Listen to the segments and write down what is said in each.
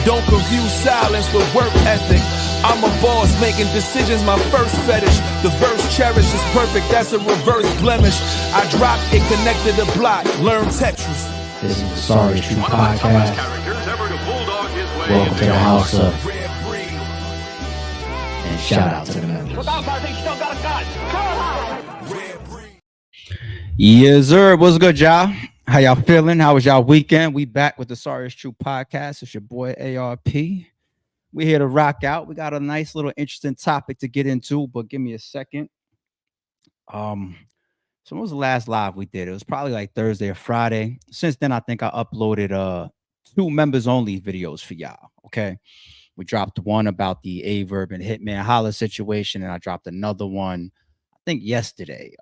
Don't confuse silence with work ethic. I'm a boss, making decisions my first fetish. The verse cherished is perfect, that's a reverse blemish. I dropped it, connected the block, learn Tetris. This is the Sorry It's True podcast. Welcome to the house of and shout out to the members. Yes, sir. What's good, y'all? How y'all feeling? How was y'all weekend? We back with the Sorry It's True podcast. It's your boy ARP. We're here to rock out. We got a nice little interesting topic to get into, but give me a second. So when was the last live we did? It was probably like Thursday or Friday. Since then, I think I uploaded 2 members only videos for y'all. Okay. We dropped one about the Averb and Hitman Holla situation, and I dropped another one, I think yesterday.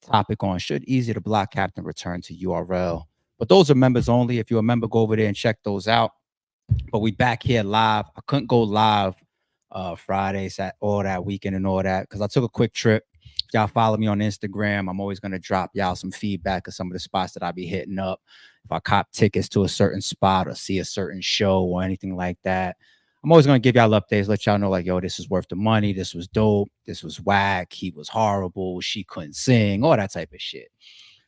Topic on should easy to block captain return to URL. But those are members only. If you're a member, go over there and check those out. But we back here live. I couldn't go live Fridays at all that weekend and all that because I took a quick trip. If y'all follow me on Instagram, I'm always going to drop y'all some feedback of some of the spots that I be hitting up. If I cop tickets to a certain spot or see a certain show or anything like that, I'm always going to give y'all updates, let y'all know like, yo, this is worth the money. This was dope. This was whack. He was horrible. She couldn't sing, all that type of shit.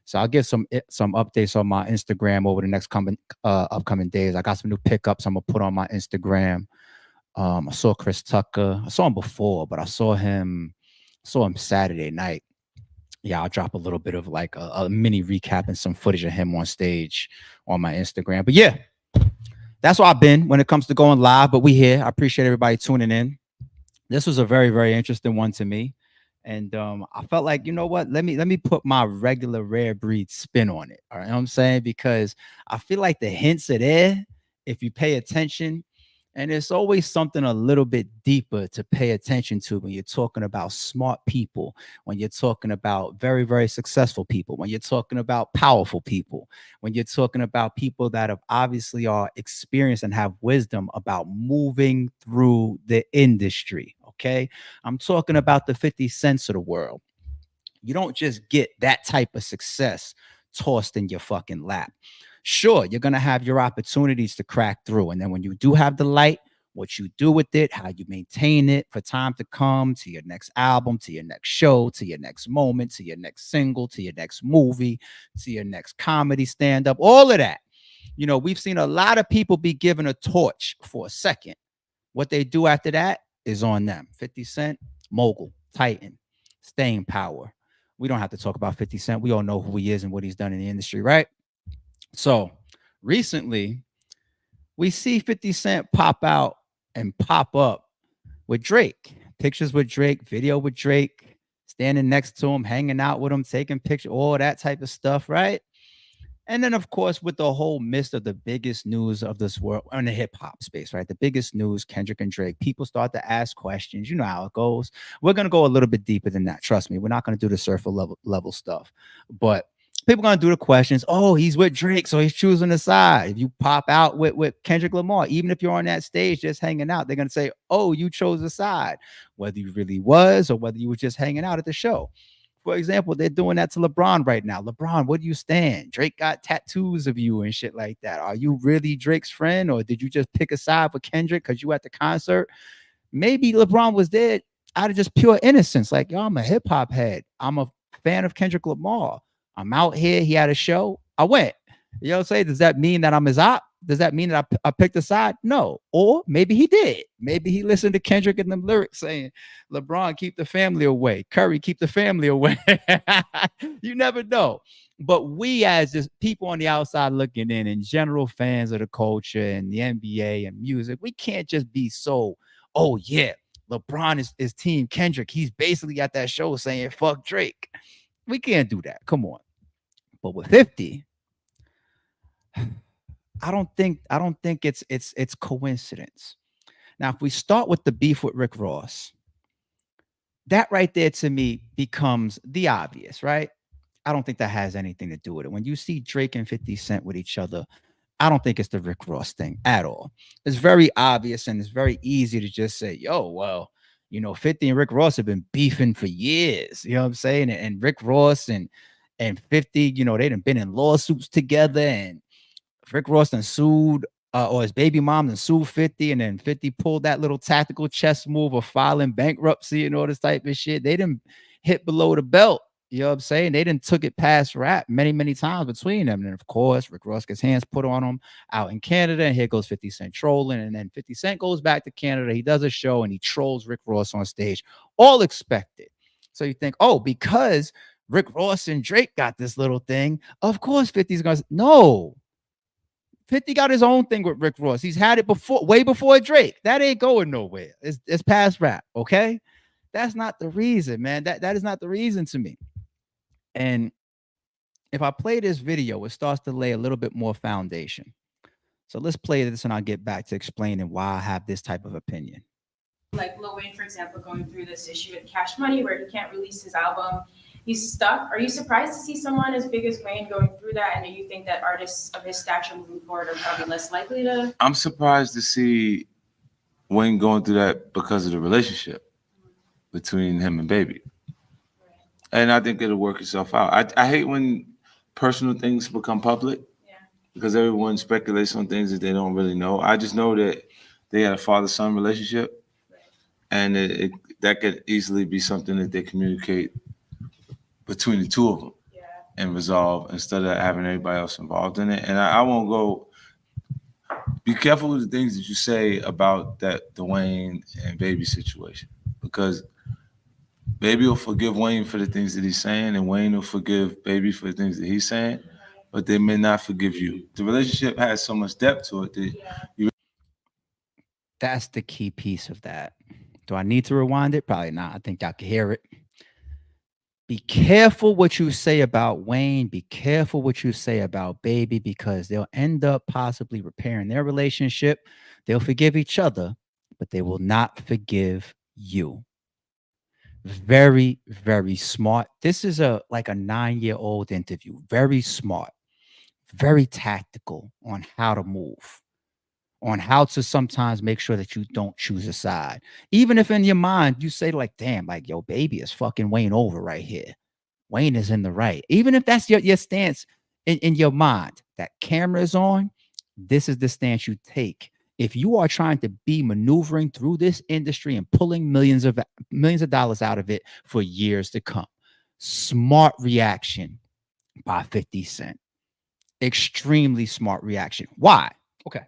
So I'll give some updates on my Instagram over the next upcoming days. I got some new pickups I'm going to put on my Instagram. I saw Chris Tucker. I saw him before, but I saw him Saturday night. Yeah, I'll drop a little bit of like a mini recap and some footage of him on stage on my Instagram. But yeah, that's where I've been when it comes to going live. But we here. I appreciate everybody tuning in. This was a very, very interesting one to me. And I felt like, you know what? Let me put my regular rare breed spin on it. All right. You know what I'm saying? Because I feel like the hints are there if you pay attention. And it's always something a little bit deeper to pay attention to when you're talking about smart people, when you're talking about very, very successful people, when you're talking about powerful people, when you're talking about people that have obviously are experienced and have wisdom about moving through the industry. Okay. I'm talking about the 50 cents of the world. You don't just get that type of success tossed in your fucking lap. Sure, you're going to have your opportunities to crack through. And then when you do have the light, what you do with it, how you maintain it for time to come, to your next album, to your next show, to your next moment, to your next single, to your next movie, to your next comedy stand-up, all of that. You know, we've seen a lot of people be given a torch for a second. What they do after that is on them. 50 Cent, mogul, titan, staying power. We don't have to talk about 50 Cent. We all know who he is and what he's done in the industry, right? So recently, we see 50 Cent pop out and pop up with Drake. Pictures with Drake, video with Drake, standing next to him, hanging out with him, taking pictures, all that type of stuff, right? And then, of course, with the whole mist of the biggest news of this world in the hip hop space, right? The biggest news, Kendrick and Drake, people start to ask questions. You know how it goes. We're going to go a little bit deeper than that. Trust me, we're not going to do the surfer level stuff, but people gonna do the questions. Oh, he's with Drake, so he's choosing a side. If you pop out with Kendrick Lamar, even if you're on that stage just hanging out, they're gonna say, "Oh, you chose a side," whether you really was or whether you were just hanging out at the show. For example, they're doing that to LeBron right now. LeBron, where do you stand? Drake got tattoos of you and shit like that. Are you really Drake's friend, or did you just pick a side for Kendrick because you at the concert? Maybe LeBron was there out of just pure innocence, like, yo, I'm a hip hop head. I'm a fan of Kendrick Lamar. I'm out here. He had a show. I went. You know what I'm saying? Does that mean that I'm his op? Does that mean that I picked a side? No. Or maybe he did. Maybe he listened to Kendrick and them lyrics saying, LeBron, keep the family away. Curry, keep the family away. You never know. But we as just people on the outside looking in general fans of the culture and the NBA and music, we can't just be so, oh, yeah, LeBron is team Kendrick. He's basically at that show saying, fuck Drake. We can't do that. Come on. But with 50, I don't think it's coincidence. Now, if we start with the beef with Rick Ross, that right there to me becomes the obvious, right? I don't think that has anything to do with it. When you see Drake and 50 Cent with each other, I don't think it's the Rick Ross thing at all. It's very obvious and it's very easy to just say, yo, well, you know, 50 and Rick Ross have been beefing for years. You know what I'm saying? And Rick Ross and 50, you know, they done been in lawsuits together, and Rick Ross done sued or his baby mom and sued 50, and then 50 pulled that little tactical chess move of filing bankruptcy and all this type of shit. They didn't hit below the belt. You know what I'm saying? They didn't took it past rap many, many times between them. And of course, Rick Ross gets hands put on him out in Canada. And here goes 50 Cent trolling. And then 50 Cent goes back to Canada. He does a show and he trolls Rick Ross on stage. All expected. So you think, oh, because Rick Ross and Drake got this little thing, of course 50's going to, no. 50 got his own thing with Rick Ross. He's had it before, way before Drake. That ain't going nowhere. It's past rap, okay? That's not the reason, man. That is not the reason to me. And if I play this video, it starts to lay a little bit more foundation. So let's play this and I'll get back to explaining why I have this type of opinion. Like Lil Wayne, for example, going through this issue with Cash Money where he can't release his album. He's stuck. Are you surprised to see someone as big as Wayne going through that? And do you think that artists of his stature moving forward are probably less likely to? I'm surprised to see Wayne going through that because of the relationship between him and Baby. And I think it'll work itself out. I hate when personal things become public because everyone speculates on things that they don't really know. I just know that they had a father-son relationship, and that could easily be something that they communicate between the two of them and resolve instead of having everybody else involved in it. And I won't go. Be careful with the things that you say about the Wayne and Baby situation, because Baby will forgive Wayne for the things that he's saying, and Wayne will forgive Baby for the things that he's saying, but they may not forgive you. The relationship has so much depth to it that you. That's the key piece of that. Do I need to rewind it? Probably not. I think y'all can hear it. Be careful what you say about Wayne. Be careful what you say about Baby, because they'll end up possibly repairing their relationship. They'll forgive each other, but they will not forgive you. Very, very smart. This is like a 9-year-old interview. Very smart, very tactical on how to move, on how to sometimes make sure that you don't choose a side. Even if in your mind you say like, damn, like, yo, Baby is fucking Wayne over right here. Wayne is in the right. Even if that's your stance in your mind, that camera is on, this is the stance you take. If you are trying to be maneuvering through this industry and pulling millions of dollars out of it for years to come. Smart reaction by 50 Cent. Extremely smart reaction. Why? Okay.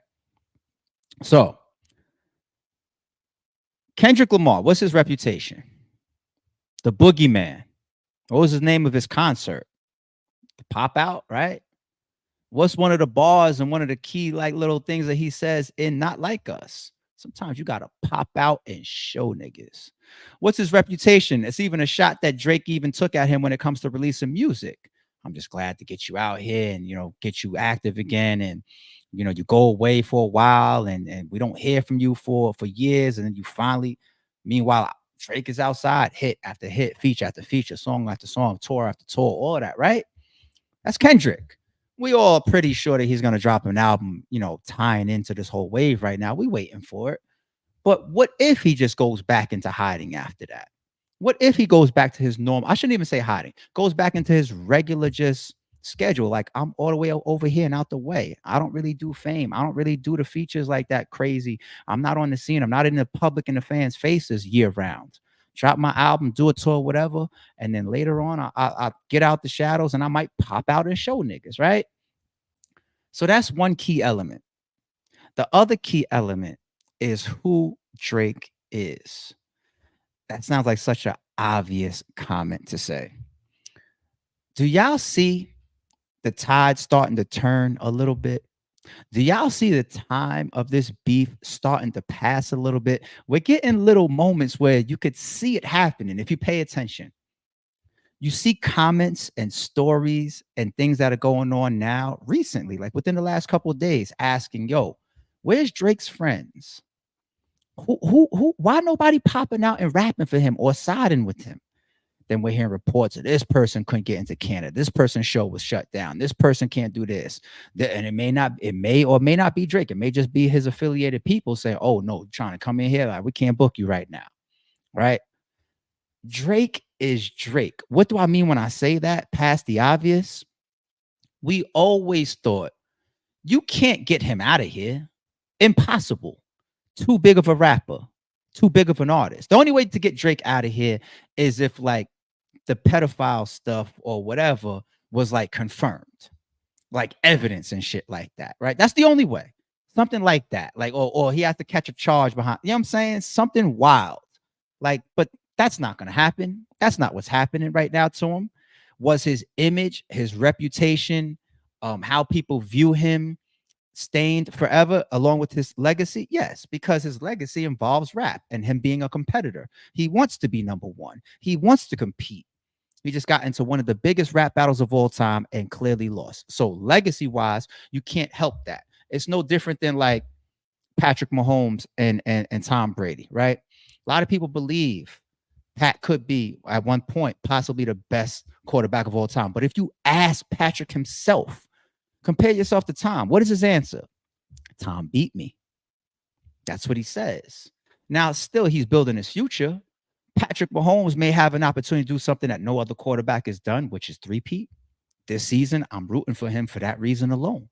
So, Kendrick Lamar, what's his reputation? The Boogeyman. What was the name of his concert? The Pop Out, right? What's one of the bars and one of the key like little things that he says in Not Like Us? Sometimes you got to pop out and show niggas. What's his reputation? It's even a shot that Drake even took at him when it comes to releasing music. I'm just glad to get you out here and, get you active again. And, you go away for a while and we don't hear from you for years. And then you finally, meanwhile, Drake is outside, hit after hit, feature after feature, song after song, tour after tour, all of that, right? That's Kendrick. We all pretty sure that he's going to drop an album, tying into this whole wave right now. We waiting for it. But what if he just goes back into hiding after that? What if he goes back to his normal, I shouldn't even say hiding, goes back into his regular just schedule? Like, I'm all the way over here and out the way. I don't really do fame. I don't really do the features like that crazy. I'm not on the scene. I'm not in the public and the fans' faces year round. Drop my album, do a tour, whatever. And then later on, I get out the shadows and I might pop out and show niggas, right? So that's one key element. The other key element is who Drake is. That sounds like such an obvious comment to say. Do y'all see the tide starting to turn a little bit? Do y'all see the time of this beef starting to pass a little bit? We're getting little moments where you could see it happening if you pay attention. You see comments and stories and things that are going on now recently, like within the last couple of days, asking, yo, where's Drake's friends? Why nobody popping out and rapping for him or siding with him? Then we're hearing reports of this person couldn't get into Canada. This person's show was shut down. This person can't do this. And it may or may not be Drake. It may just be his affiliated people saying, oh, no, trying to come in here. Like, we can't book you right now. Right? Drake is Drake. What do I mean when I say that? Past the obvious. We always thought you can't get him out of here. Impossible. Too big of a rapper, too big of an artist. The only way to get Drake out of here is if like the pedophile stuff or whatever was like confirmed, like evidence and shit like that, right? That's the only way. Something like that. Like, or he has to catch a charge behind, you know what I'm saying? Something wild. Like, but that's not gonna happen. That's not what's happening right now to him. Was his image, his reputation, how people view him stained forever along with his legacy? Yes, because his legacy involves rap and him being a competitor. He wants to be number one. He wants to compete. He just got into one of the biggest rap battles of all time and clearly lost. So legacy wise, you can't help that. It's no different than like Patrick Mahomes and Tom Brady, right? A lot of people believe Pat could be at one point possibly the best quarterback of all time. But if you ask Patrick himself, compare yourself to Tom, what is his answer? Tom beat me. That's what he says. Now, still, he's building his future. Patrick Mahomes may have an opportunity to do something that no other quarterback has done, which is three-peat. This season, I'm rooting for him for that reason alone.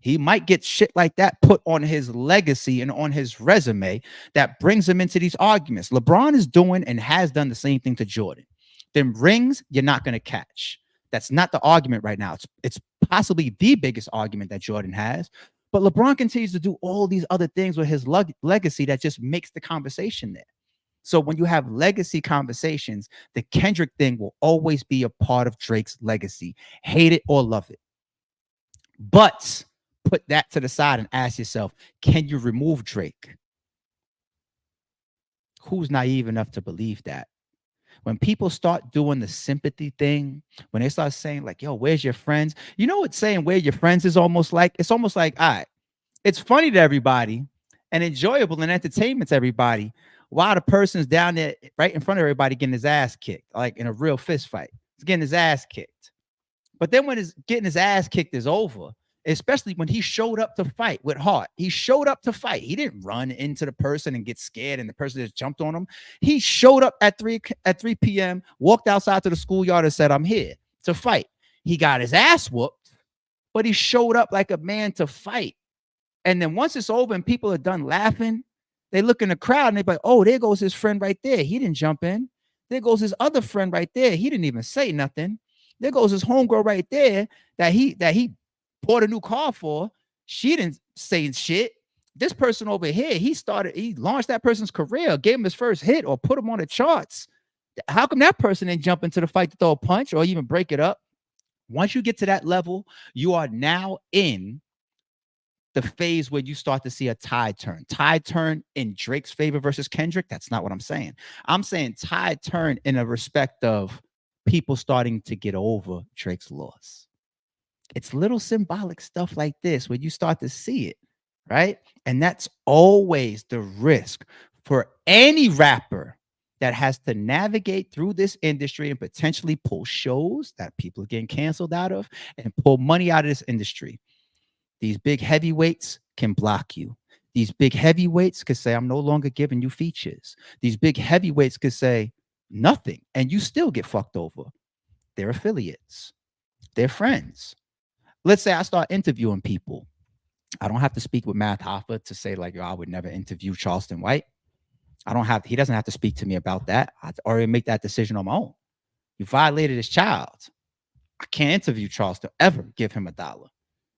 He might get shit like that put on his legacy and on his resume that brings him into these arguments. LeBron is doing and has done the same thing to Jordan. Them rings, you're not going to catch. That's not the argument right now. It's possibly the biggest argument that Jordan has. But LeBron continues to do all these other things with his legacy that just makes the conversation there. So when you have legacy conversations, the Kendrick thing will always be a part of Drake's legacy. Hate it or love it. But put that to the side and ask yourself, can you remove Drake? Who's naive enough to believe that? When people start doing the sympathy thing, when they start saying like, yo, where's your friends? You know what saying where your friends is almost like? It's almost like, all right, it's funny to everybody and enjoyable and entertainment to everybody while the person's down there right in front of everybody getting his ass kicked, like in a real fist fight. He's getting his ass kicked. But then when his getting his ass kicked is over, especially when he showed up to fight with heart. He showed up to fight. He didn't run into the person and get scared and the person just jumped on him. He showed up at 3 p.m., walked outside to the schoolyard and said, I'm here to fight. He got his ass whooped, but he showed up like a man to fight. And then once it's over and people are done laughing, they look in the crowd and they're like, oh, there goes his friend right there. He didn't jump in. There goes his other friend right there. He didn't even say nothing. There goes his homegirl right there that he bought a new car for. She didn't say shit. This person over here, he launched that person's career, gave him his first hit or put him on the charts. How come that person didn't jump into the fight to throw a punch or even break it up? Once you get to that level, you are now in the phase where you start to see a tide turn in Drake's favor versus Kendrick. That's not what I'm saying. I'm saying tide turn in a respect of people starting to get over Drake's loss. It's little symbolic stuff like this where you start to see it, right? And that's always the risk for any rapper that has to navigate through this industry and potentially pull shows that people are getting canceled out of and pull money out of this industry. These big heavyweights can block you. These big heavyweights could say, I'm no longer giving you features. These big heavyweights could say nothing, and you still get fucked over. They're affiliates. They're friends. Let's say I start interviewing people. I don't have to speak with Matt Hoffa to say like, yo, I would never interview Charleston White. He doesn't have to speak to me about that. I already make that decision on my own. You violated his child. I can't interview Charleston, ever give him $1.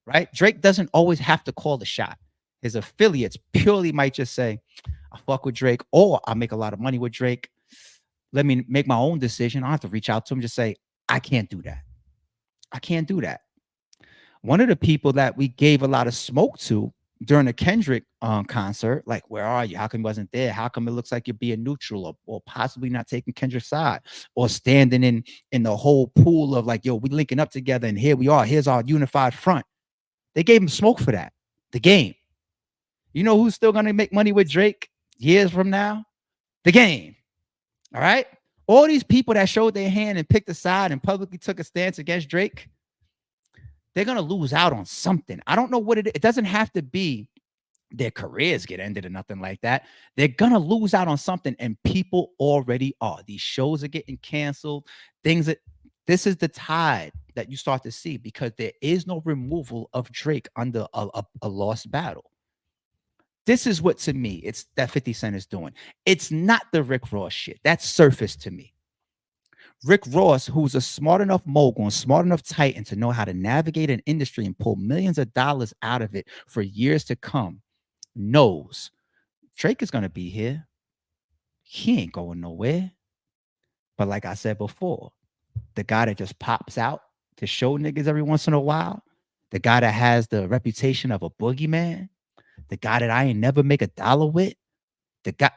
Right? Drake doesn't always have to call the shot. His affiliates purely might just say, I fuck with Drake, or I make a lot of money with Drake. Let me make my own decision. I don't have to reach out to him, just say, I can't do that. I can't do that. One of the people that we gave a lot of smoke to during the Kendrick concert, like, where are you? How come he wasn't there? How come it looks like you're being neutral or possibly not taking Kendrick's side or standing in the whole pool of like, yo, we linking up together and here we are. Here's our unified front. They gave him smoke for that. The Game. You know who's still going to make money with Drake years from now? The Game. All right? All these people that showed their hand and picked a side and publicly took a stance against Drake, they're going to lose out on something. I don't know what it is. It doesn't have to be their careers get ended or nothing like that. They're going to lose out on something, and people already are. These shows are getting canceled. This is the tide that you start to see because there is no removal of Drake under a lost battle. This is what to me it's that 50 Cent is doing. It's not the Rick Ross shit. That's surface to me. Rick Ross, who's a smart enough mogul and smart enough titan to know how to navigate an industry and pull millions of dollars out of it for years to come, knows Drake is going to be here. He ain't going nowhere. But like I said before, the guy that just pops out to show niggas every once in a while, the guy that has the reputation of a boogeyman, the guy that I ain't never make $1 with, the guy,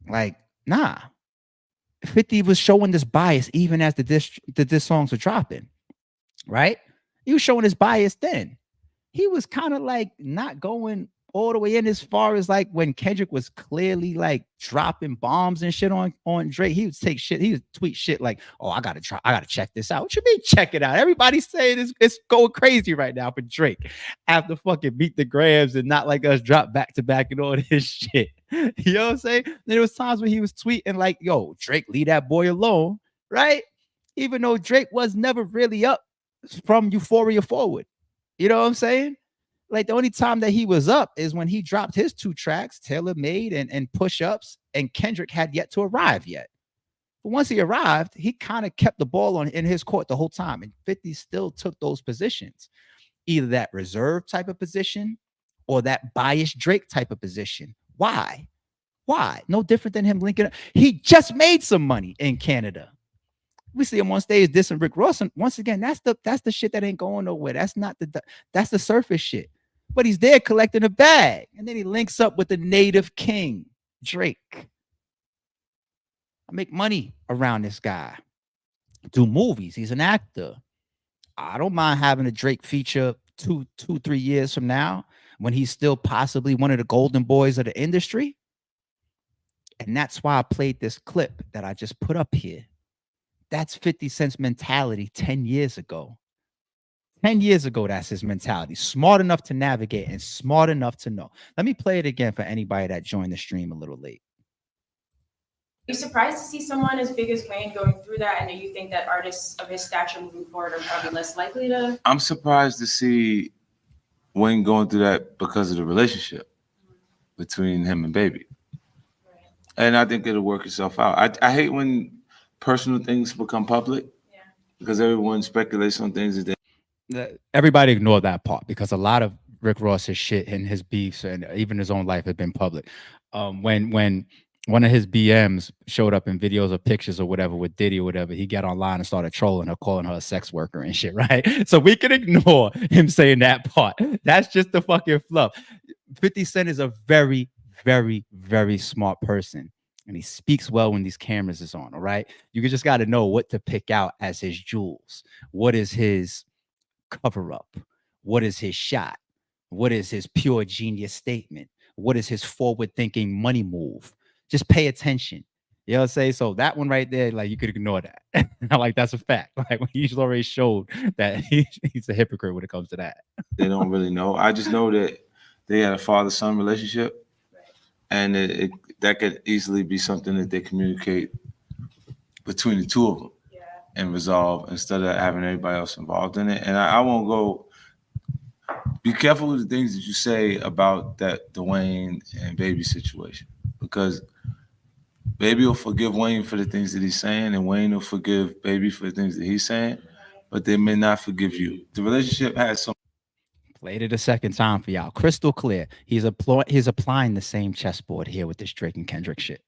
like, nah. 50 was showing this bias even as the diss songs were dropping, right? He was showing his bias then. He was kind of like not going all the way in as far as like when Kendrick was clearly like dropping bombs and shit on Drake. He would take shit, he would tweet shit like, oh, I gotta check this out. What you mean check it out? Everybody's saying it's going crazy right now for Drake after fucking Beat the Grams and Not Like Us drop back to back and all this shit. You know what I'm saying? There was times when he was tweeting like, yo, Drake, leave that boy alone, right? Even though Drake was never really up from Euphoria forward. You know what I'm saying? Like the only time that he was up is when he dropped his 2 tracks, Tailor Made and Push Ups, and Kendrick had yet to arrive yet. But once he arrived, he kind of kept the ball in his court the whole time. And 50 still took those positions, either that reserve type of position or that biased Drake type of position. Why? No different than him linking up. He just made some money in Canada. We see him on stage dissing Rick Ross. And once again, that's the shit that ain't going nowhere. That's the surface shit. But he's there collecting a bag. And then he links up with the native king, Drake. I make money around this guy. Do movies. He's an actor. I don't mind having a Drake feature 3 years from now when he's still possibly one of the golden boys of the industry. And that's why I played this clip that I just put up here. That's 50 Cent's mentality 10 years ago. 10 years ago, that's his mentality. Smart enough to navigate and smart enough to know. Let me play it again for anybody that joined the stream a little late. Are you surprised to see someone as big as Wayne going through that? And do you think that artists of his stature moving forward are probably less likely to? I'm surprised to see Wayne going through that because of the relationship between him and Baby. Right. And I think it'll work itself out. I hate when personal things become public because everyone speculates on things that they. Everybody ignore that part because a lot of Rick Ross's shit and his beefs and even his own life have been public. When one of his BMs showed up in videos or pictures or whatever with Diddy or whatever, he got online and started trolling her, calling her a sex worker and shit, right? So we can ignore him saying that part. That's just the fucking fluff. 50 Cent is a very, very, very smart person. And he speaks well when these cameras is on, all right? You just got to know what to pick out as his jewels. What is his cover up? What is his shot? What is his pure genius statement? What is his forward thinking money move? Just pay attention. You know what I'm saying? So that one right there, like you could ignore that. Like that's a fact. Like he's already showed that he's a hypocrite when it comes to that. They don't really know. I just know that they had a father-son relationship, and that could easily be something that they communicate between the two of them. And resolve instead of having everybody else involved in it. And I won't go. Be careful with the things that you say about that Dwayne and Baby situation, because Baby will forgive Wayne for the things that he's saying, and Wayne will forgive Baby for the things that he's saying, but they may not forgive you. The relationship has some. Played it a second time for y'all. Crystal clear. He's applying the same chessboard here with this Drake and Kendrick shit.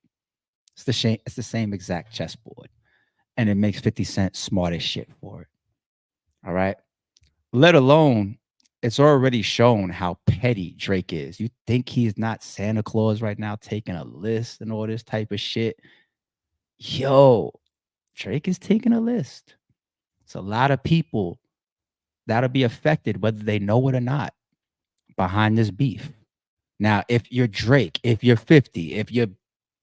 It's the same exact chessboard. And it makes 50 Cent smart as shit for it. All right. Let alone, it's already shown how petty Drake is. You think he's not Santa Claus right now, taking a list and all this type of shit? Yo, Drake is taking a list. It's a lot of people that'll be affected, whether they know it or not, behind this beef. Now, if you're Drake, if you're 50, if you're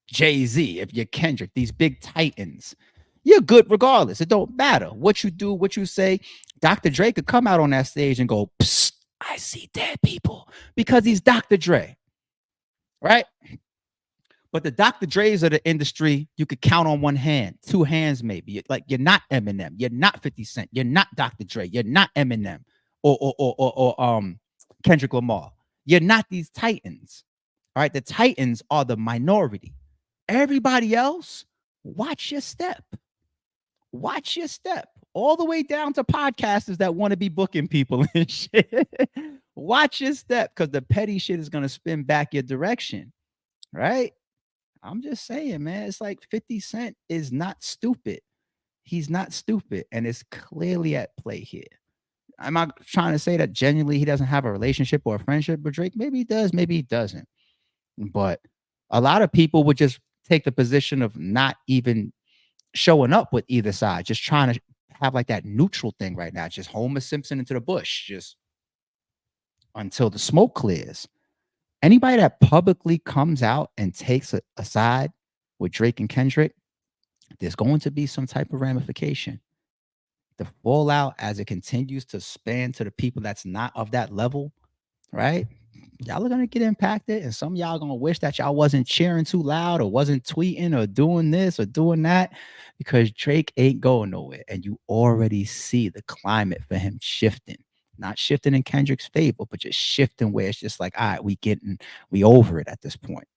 Jay-Z, if you're Kendrick, these big titans, you're good regardless. It don't matter what you do, what you say. Dr. Dre could come out on that stage and go, psst, I see dead people, because he's Dr. Dre, right? But the Dr. Dre's of the industry, you could count on one hand, 2 hands maybe. Like you're not Eminem, you're not 50 Cent, you're not Dr. Dre, you're not Eminem or Kendrick Lamar. You're not these titans. All right. The titans are the minority. Everybody else, watch your step. Watch your step. All the way down to podcasters that want to be booking people and shit. Watch your step, because the petty shit is going to spin back your direction. Right? I'm just saying, man. It's like 50 Cent is not stupid. He's not stupid. And it's clearly at play here. I'm not trying to say that genuinely he doesn't have a relationship or a friendship with Drake. Maybe he does, maybe he doesn't. But a lot of people would just take the position of not even showing up with either side, just trying to have like that neutral thing right now, just Homer Simpson into the bush, just until the smoke clears. Anybody that publicly comes out and takes a side with Drake and Kendrick, there's going to be some type of ramification. The fallout, as it continues to span to the people that's not of that level, right? Y'all are gonna get impacted, and some of y'all gonna wish that y'all wasn't cheering too loud or wasn't tweeting or doing this or doing that, because Drake ain't going nowhere, and you already see the climate for him shifting. Not shifting in Kendrick's favor, but just shifting where it's just like, all right, we over it at this point.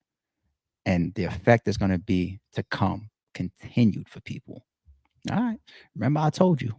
And the effect is gonna be to come continued for people. All right. Remember, I told you,